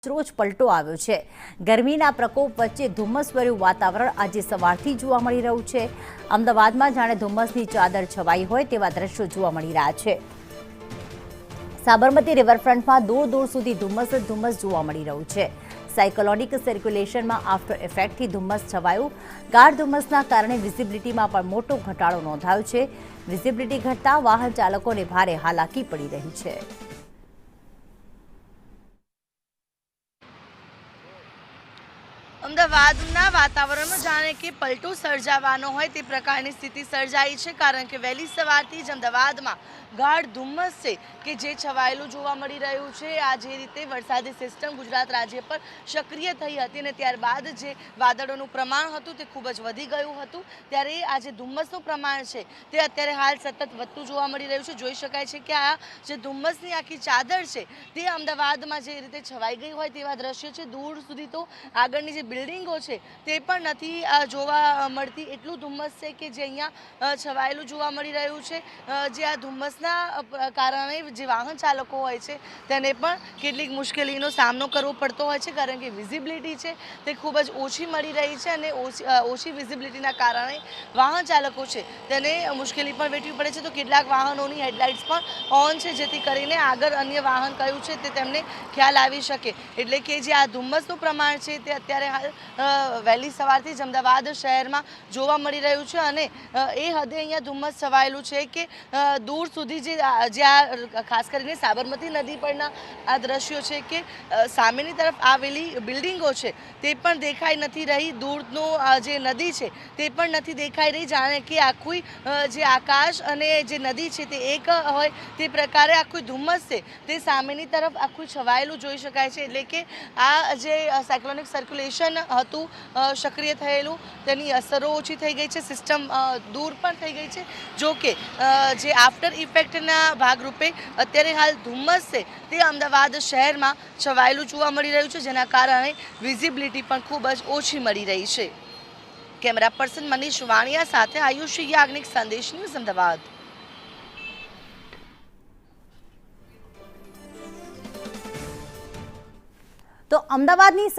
રોજ પલટો આવ્યો છે। ગરમીના પ્રકોપ વચ્ચે ધુમ્મસભર્યું વાતાવરણ આજે સવારથી જોવા મળી રહ્યું છે। અમદાવાદમાં જાણે ધુમ્મસની ચાદર છવાઈ હોય તેવા દ્રશ્યો જોવા મળી રહ્યા છે। સાબરમતી રિવરફ્રન્ટમાં દૂર દૂર સુધી ધુમ્મસ જ ધુમ્મસ જોવા મળી રહ્યું છે। સાયક્લોનિક સર્ક્યુલેશનમાં આફ્ટર ઇફેક્ટથી ધુમ્મસ છવાયું। ગાઢ ધુમ્મસના કારણે વિઝિબિલિટીમાં પણ મોટો ઘટાડો નોંધાયો છે। વિઝિબિલિટી ઘટતા વાહન ચાલકોને ભારે હાલાકી પડી રહી છે। અમદાવાદના વાતાવરણમાં જાણે કે પલટો સર્જાવાનો હોય તે પ્રકારની સ્થિતિ સર્જાઈ છે, કારણ કે વહેલી સવારથી જ અમદાવાદમાં ગાઢ ધુમ્મસ છે કે જે છવાયેલું જોવા મળી રહ્યું છે। આ જે રીતે વરસાદી સિસ્ટમ ગુજરાત રાજ્ય પર સક્રિય થઈ હતી અને ત્યારબાદ જે વાદળોનું પ્રમાણ હતું તે ખૂબ જ વધી ગયું હતું, ત્યારે આ જે ધુમ્મસનું પ્રમાણ છે તે અત્યારે હાલ સતત વધતું જોવા મળી રહ્યું છે। જોઈ શકાય છે કે આ જે ધુમ્મસની આખી ચાદર છે તે અમદાવાદમાં જે રીતે છવાઈ ગઈ હોય તેવા દ્રશ્યો છે। દૂર સુધી તો આગળની જે બિલ્ડિંગો છે તે પણ નથી જોવા મળતી, એટલું ધુમ્મસ છે કે જે અહીંયા છવાયેલું જોવા મળી રહ્યું છે। જે આ ધુમ્મસના કારણે જે વાહન ચાલકો હોય છે તેને પણ કેટલીક મુશ્કેલીનો સામનો કરવો પડતો હોય છે, કારણ કે વિઝિબિલિટી છે તે ખૂબ જ ઓછી મળી રહી છે અને ઓછી વિઝિબિલિટીના કારણે વાહન ચાલકો છે તેને મુશ્કેલી પણ વેઠવી પડે છે। તો કેટલાક વાહનોની હેડલાઇટ્સ પણ ઓન છે, જેથી કરીને આગળ અન્ય વાહન કયું છે તે તેમને ખ્યાલ આવી શકે। એટલે કે જે આ ધુમ્મસનું પ્રમાણ છે તે અત્યારે હાલ વહેલી સવારથી જ અમદાવાદ શહેરમાં જોવા મળી રહ્યું છે અને એ હદે અહીંયા ધુમ્મસ છવાયેલું છે કે દૂર સુધી જ્યાં ખાસ કરીને સાબરમતી નદી પરના આ દ્રશ્યો છે કે સામેની તરફ આવેલી બિલ્ડિંગો છે તે પણ દેખાઈ નથી રહી। દૂરનું જે નદી છે તે પણ નથી દેખાઈ રહી, જાણે કે આખું જે આકાશ અને જે નદી છે તે એક હોય તે પ્રકારે આખું ધુમ્મસ છે તે સામેની તરફ આખું છવાયેલું જોઈ શકાય છે। એટલે કે આ જે સાયક્લોનિક સર્ક્યુલેશન હતું સક્રિય થયેલું તેની અસરો ઓછી થઈ ગઈ છે, સિસ્ટમ દૂર પણ થઈ ગઈ છે। જો કે જે આફ્ટર ઇફેક્ટના ભાગરૂપે અત્યારે હાલ ધુમ્મસ છે તે અમદાવાદ શહેરમાં છવાયેલું જોવા મળી રહ્યું છે, જેના કારણે વિઝિબિલિટી પણ ખૂબ જ ઓછી મળી રહી છે। કેમેરા પર્સન મનીષ વાણિયા સાથે આયુષી યાજ્ઞિક, સંદેશ ન્યૂઝ, અમદાવાદ। તો અમદાવાદની